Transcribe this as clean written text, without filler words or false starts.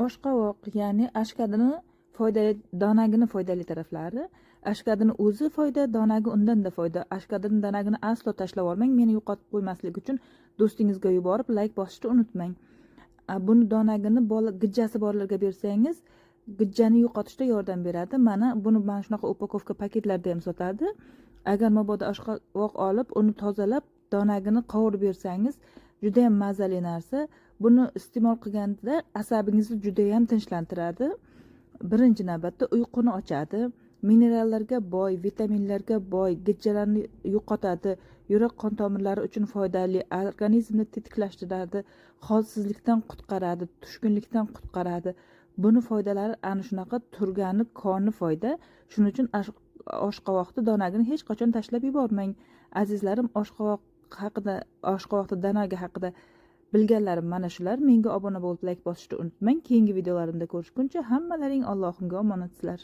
Oshqovoq, ya'ni ashkadini foydali, donagini foydali taraflari. Ashkadini o'zi foyda, donagi undan-da foyda. Ashkadini donagini aslo tashlab olmang. Meni yo'qotib qo'ymaslik uchun do'stingizga yuborib like bosishni unutmang. Buni donagini gijjasi borlarga bersangiz, gijjani yo'qotishda yordam beradi. Buni mana shunaqa upakovka paketlarda ham sotadi. Agar mabodo oshqovoq olib, uni tozalab, donagini qovurib bersangiz, juda ham mazali narsa. Buni iste'mol qilganda asabingizni juda ham tinchlantiradi. Birinchi navbatda uyquni ochadi, minerallarga boy, vitaminlarga boy, gijjalarni yo'qotadi, yurak qon tomirlari uchun foydali, organizmni tetiklashtiradi, holsizlikdan qutqaradi, tushkunlikdan qutqaradi. Buni foydalari ana shunaqa, turgani koni foyda. Shuning uchun oshqovoqni donagini hech qachon tashlab yubormang. Azizlarim, oshqovoqni donagi haqida bilganlarim mana shular. Menga obuna bo'lib like bosishni unutmang. Keyingi videolarimda ko'rishguncha hammalaring Allohimga omonatsizlar.